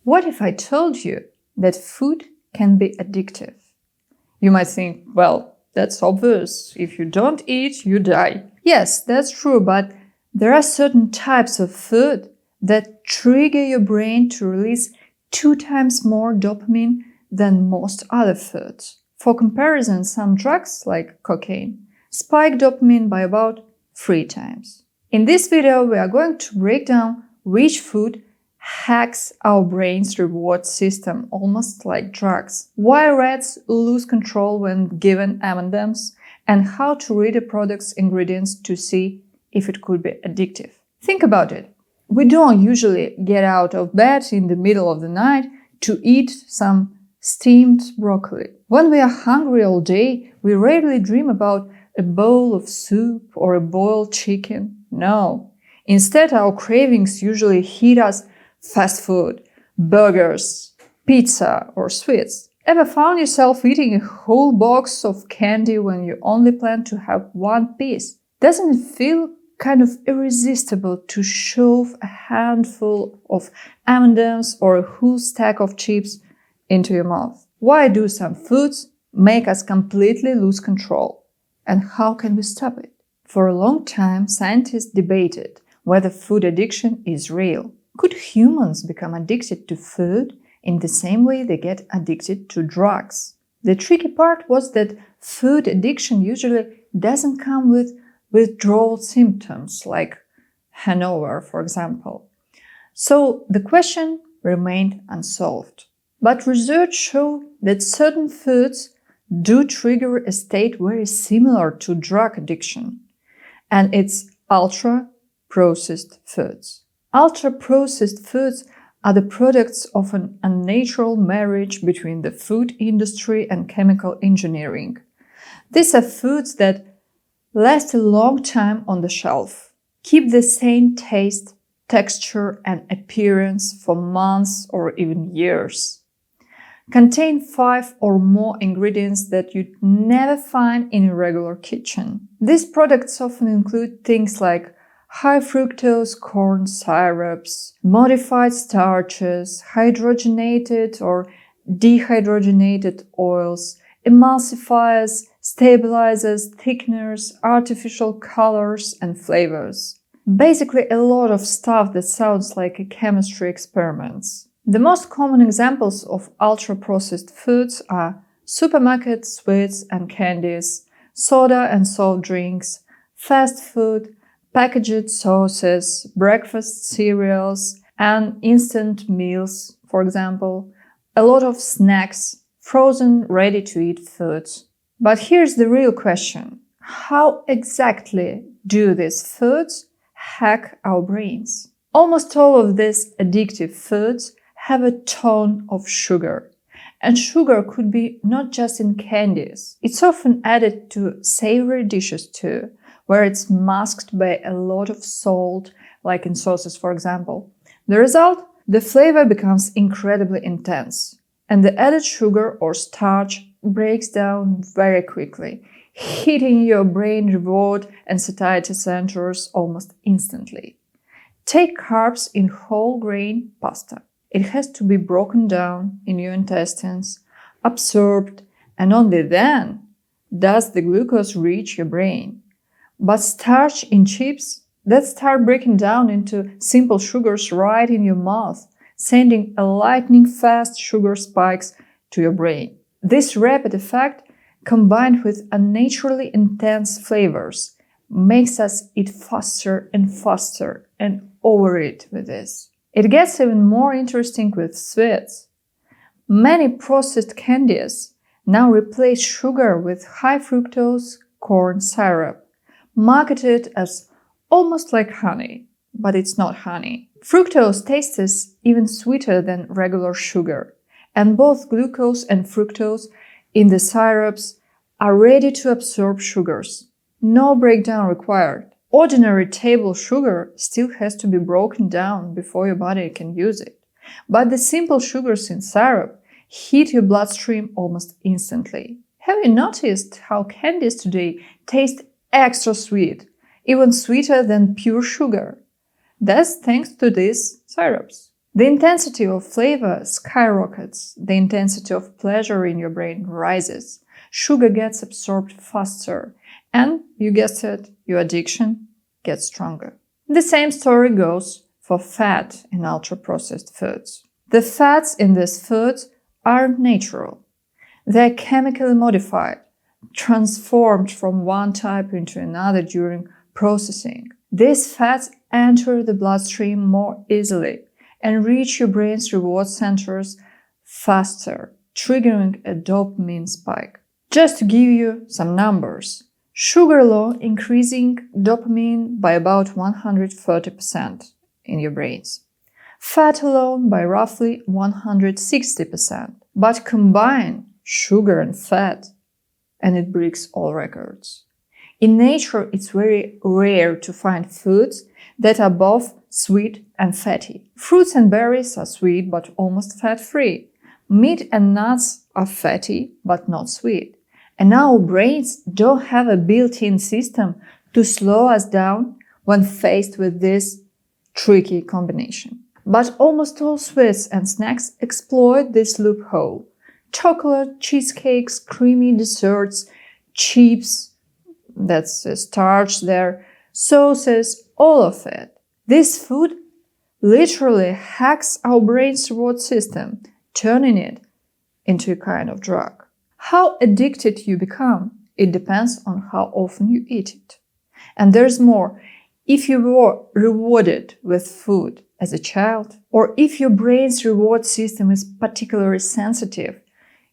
What if I told you that food can be addictive? You might think, well, that's obvious. If you don't eat, you die. Yes, that's true, but there are certain types of food that trigger your brain to release 2 times more dopamine than most other foods. For comparison, some drugs, like cocaine, spike dopamine by about 3 times. In this video, we are going to break down which food hacks our brain's reward system, almost like drugs, why rats lose control when given M&Ms, and how to read a product's ingredients to see if it could be addictive. Think about it. We don't usually get out of bed in the middle of the night to eat some steamed broccoli. When we are hungry all day, we rarely dream about a bowl of soup or a boiled chicken. No. Instead, our cravings usually hit us fast food, burgers, pizza, or sweets. Ever found yourself eating a whole box of candy when you only plan to have one piece? Doesn't it feel kind of irresistible to shove a handful of M&Ms or a whole stack of chips into your mouth? Why do some foods make us completely lose control? And how can we stop it? For a long time, scientists debated whether food addiction is real. Could humans become addicted to food in the same way they get addicted to drugs? The tricky part was that food addiction usually doesn't come with withdrawal symptoms like hangover, for example. So the question remained unsolved. But research showed that certain foods do trigger a state very similar to drug addiction, and it's ultra-processed foods. Ultra-processed foods are the products of an unnatural marriage between the food industry and chemical engineering. These are foods that last a long time on the shelf, keep the same taste, texture, and appearance for months or even years, contain 5 or more ingredients that you'd never find in a regular kitchen. These products often include things like high fructose corn syrups, modified starches, hydrogenated or dehydrogenated oils, emulsifiers, stabilizers, thickeners, artificial colors, and flavors. Basically, a lot of stuff that sounds like a chemistry experiments. The most common examples of ultra-processed foods are supermarket sweets and candies, soda and soft drinks, fast food, packaged sauces, breakfast cereals, and instant meals, for example, a lot of snacks, frozen, ready-to-eat foods. But here's the real question. How exactly do these foods hack our brains? Almost all of these addictive foods have a ton of sugar. And sugar could be not just in candies. It's often added to savory dishes too, where it's masked by a lot of salt, like in sauces, for example. The result? The flavor becomes incredibly intense, and the added sugar or starch breaks down very quickly, hitting your brain reward and satiety centers almost instantly. Take carbs in whole grain pasta. It has to be broken down in your intestines, absorbed, and only then does the glucose reach your brain. But starch in chips, that start breaking down into simple sugars right in your mouth, sending a lightning-fast sugar spikes to your brain. This rapid effect, combined with unnaturally intense flavors, makes us eat faster and overeat with this. It gets even more interesting with sweets. Many processed candies now replace sugar with high fructose corn syrup, marketed as almost like honey, but it's not honey. Fructose tastes even sweeter than regular sugar, and both glucose and fructose in the syrups are ready to absorb sugars. No breakdown required. Ordinary table sugar still has to be broken down before your body can use it. But the simple sugars in syrup hit your bloodstream almost instantly. Have you noticed how candies today taste extra sweet, even sweeter than pure sugar? That's thanks to these syrups. The intensity of flavor skyrockets, the intensity of pleasure in your brain rises, sugar gets absorbed faster, and, you guessed it, your addiction gets stronger. The same story goes for fat in ultra-processed foods. The fats in these foods aren't natural. They're chemically modified, transformed from one type into another during processing. These fats enter the bloodstream more easily and reach your brain's reward centers faster, triggering a dopamine spike. Just to give you some numbers, sugar alone increasing dopamine by about 130% in your brains. Fat alone by roughly 160%. But combine sugar and fat, and it breaks all records. In nature, it's very rare to find foods that are both sweet and fatty. Fruits and berries are sweet but almost fat-free. Meat and nuts are fatty but not sweet. And our brains don't have a built-in system to slow us down when faced with this tricky combination. But almost all sweets and snacks exploit this loophole. Chocolate, cheesecakes, creamy desserts, chips, that's starch there, sauces, all of it. This food literally hacks our brain's reward system, turning it into a kind of drug. How addicted you become, it depends on how often you eat it. And there's more. If you were rewarded with food as a child, or if your brain's reward system is particularly sensitive,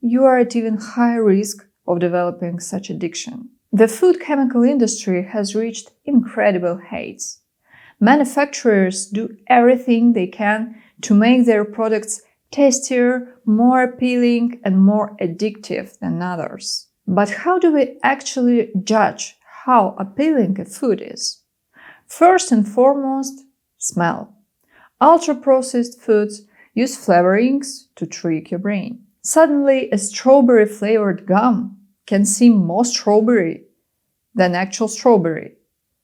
you are at even higher risk of developing such addiction. The food chemical industry has reached incredible heights. Manufacturers do everything they can to make their products tastier, more appealing, and more addictive than others. But how do we actually judge how appealing a food is? First and foremost, smell. Ultra-processed foods use flavorings to trick your brain. Suddenly, a strawberry-flavored gum can seem more strawberry than actual strawberry.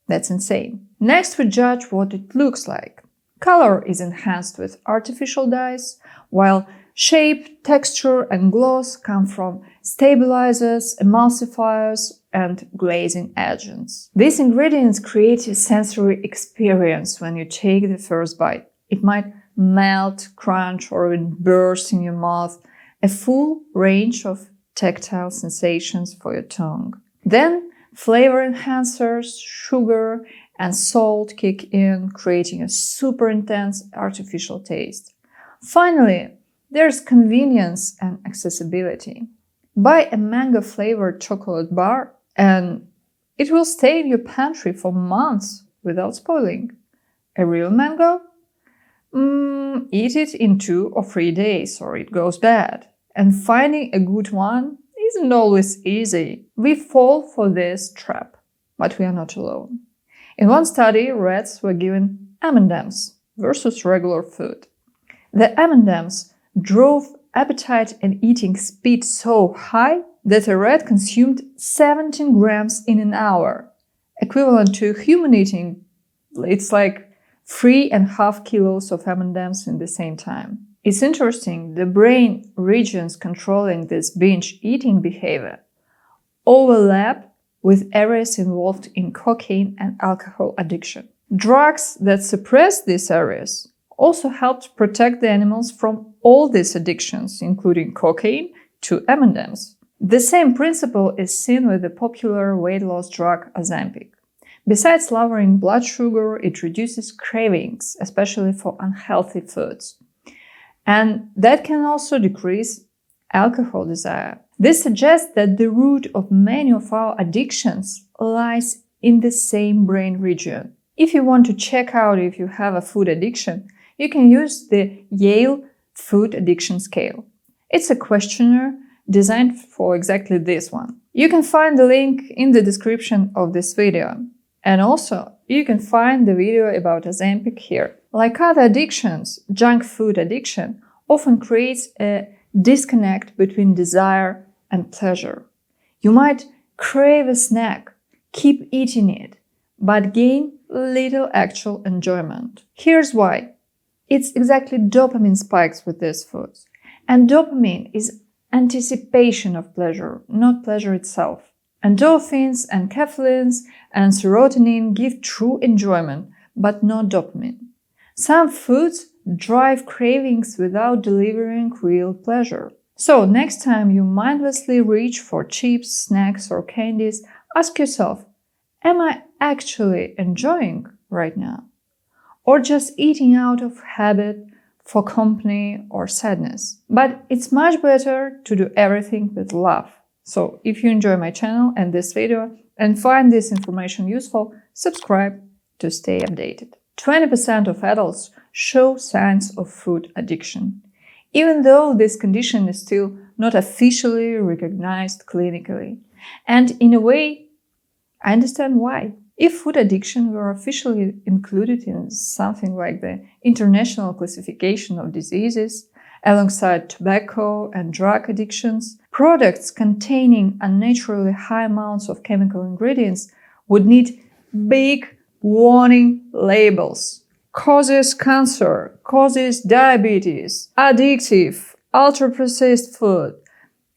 That's insane. Next, we judge what it looks like. Color is enhanced with artificial dyes, while shape, texture, and gloss come from stabilizers, emulsifiers, and glazing agents. These ingredients create a sensory experience when you take the first bite. It might melt, crunch, or even burst in your mouth, a full range of tactile sensations for your tongue. Then, flavor enhancers, sugar, and salt kick in, creating a super intense artificial taste. Finally, there's convenience and accessibility. Buy a mango-flavored chocolate bar and it will stay in your pantry for months without spoiling. A real mango? Eat it in 2 or 3 days or it goes bad. And finding a good one isn't always easy. We fall for this trap, but we are not alone. In one study, rats were given M&Ms versus regular food. The M&Ms drove appetite and eating speed so high that a rat consumed 17 grams in an hour, equivalent to human eating. It's like 3.5 kilos of M&Ms in the same time. It's interesting, the brain regions controlling this binge eating behavior overlap with areas involved in cocaine and alcohol addiction. Drugs that suppress these areas also helped protect the animals from all these addictions, including cocaine to M&Ms. The same principle is seen with the popular weight loss drug Ozempic. Besides lowering blood sugar, it reduces cravings, especially for unhealthy foods. And that can also decrease alcohol desire. This suggests that the root of many of our addictions lies in the same brain region. If you want to check out if you have a food addiction, you can use the Yale Food Addiction Scale. It's a questionnaire designed for exactly this one. You can find the link in the description of this video. And also, you can find the video about Ozempic here. Like other addictions, junk food addiction often creates a disconnect between desire and pleasure. You might crave a snack, keep eating it, but gain little actual enjoyment. Here's why. It's exactly dopamine spikes with these foods. And dopamine is anticipation of pleasure, not pleasure itself. Endorphins and caffeines and serotonin give true enjoyment, but not dopamine. Some foods drive cravings without delivering real pleasure. So next time you mindlessly reach for chips, snacks, or candies, ask yourself, am I actually enjoying right now? Or just eating out of habit, for company, or sadness? But it's much better to do everything with love. So if you enjoy my channel and this video and find this information useful, subscribe to stay updated. 20% of adults show signs of food addiction, even though this condition is still not officially recognized clinically. And in a way, I understand why. If food addiction were officially included in something like the International Classification of Diseases, alongside tobacco and drug addictions, products containing unnaturally high amounts of chemical ingredients would need big warning labels. Causes cancer, causes diabetes, addictive, ultra-processed food,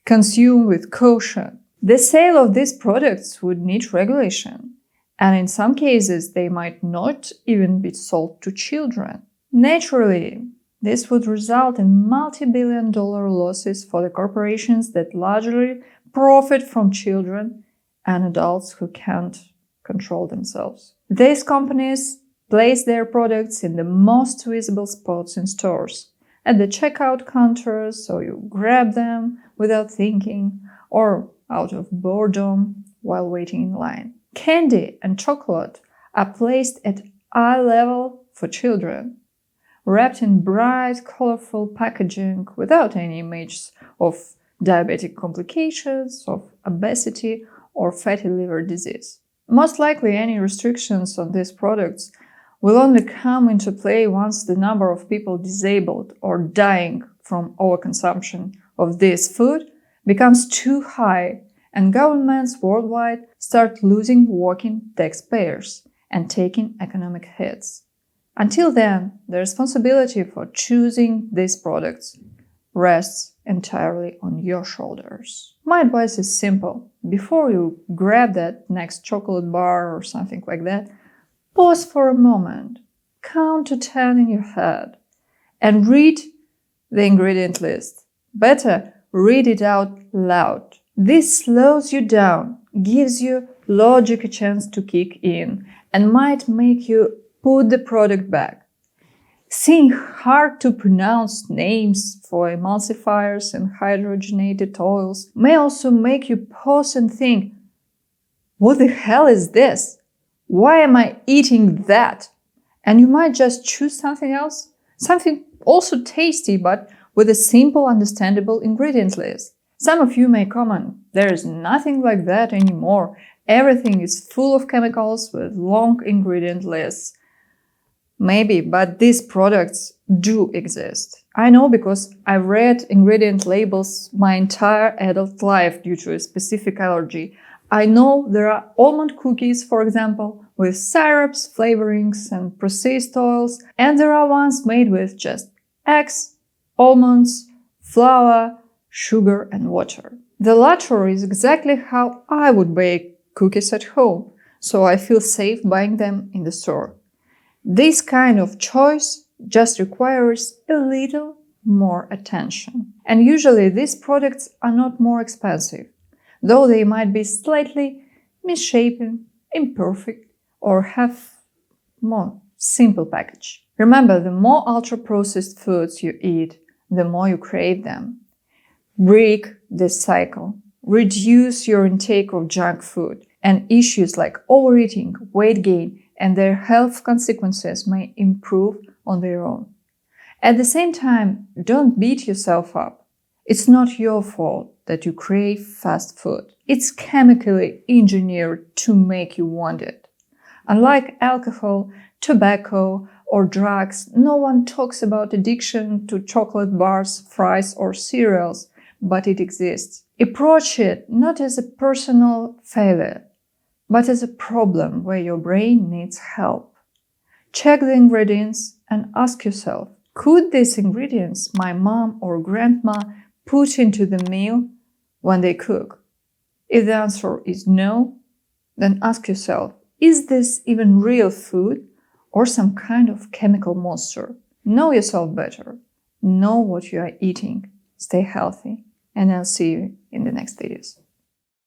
consumed with caution. The sale of these products would need regulation, and in some cases they might not even be sold to children. Naturally, this would result in multi-billion-dollar losses for the corporations that largely profit from children and adults who can't control themselves. These companies place their products in the most visible spots in stores, at the checkout counters, so you grab them without thinking, or out of boredom while waiting in line. Candy and chocolate are placed at eye level for children, wrapped in bright, colorful packaging without any images of diabetic complications, of obesity, or fatty liver disease. Most likely, any restrictions on these products will only come into play once the number of people disabled or dying from overconsumption of this food becomes too high and governments worldwide start losing working taxpayers and taking economic hits. Until then, the responsibility for choosing these products rests entirely on your shoulders. My advice is simple. Before you grab that next chocolate bar or something like that, pause for a moment, count to 10 in your head, and read the ingredient list. Better, read it out loud. This slows you down, gives you logic a chance to kick in, and might make you put the product back. Seeing hard-to-pronounce names for emulsifiers and hydrogenated oils may also make you pause and think, what the hell is this? Why am I eating that? And you might just choose something else, something also tasty but with a simple, understandable ingredient list. Some of you may comment, there is nothing like that anymore. Everything is full of chemicals with long ingredient lists. Maybe, but these products do exist. I know because I've read ingredient labels my entire adult life due to a specific allergy. I know there are almond cookies, for example, with syrups, flavorings, and processed oils, and there are ones made with just eggs, almonds, flour, sugar, and water. The latter is exactly how I would bake cookies at home, so I feel safe buying them in the store. This kind of choice just requires a little more attention. And usually these products are not more expensive, though they might be slightly misshapen, imperfect, or have more simple package. Remember, the more ultra-processed foods you eat, the more you crave them. Break this cycle. Reduce your intake of junk food, and issues like overeating, weight gain, and their health consequences may improve on their own. At the same time, don't beat yourself up. It's not your fault that you crave fast food. It's chemically engineered to make you want it. Unlike alcohol, tobacco, or drugs, no one talks about addiction to chocolate bars, fries, or cereals, but it exists. Approach it not as a personal failure, but as a problem where your brain needs help. Check the ingredients and ask yourself, Could these ingredients my mom or grandma put into the meal when they cook? If the answer is no, then ask yourself, is this even real food or some kind of chemical monster? Know yourself better. Know what you are eating. Stay healthy. And I'll see you in the next videos.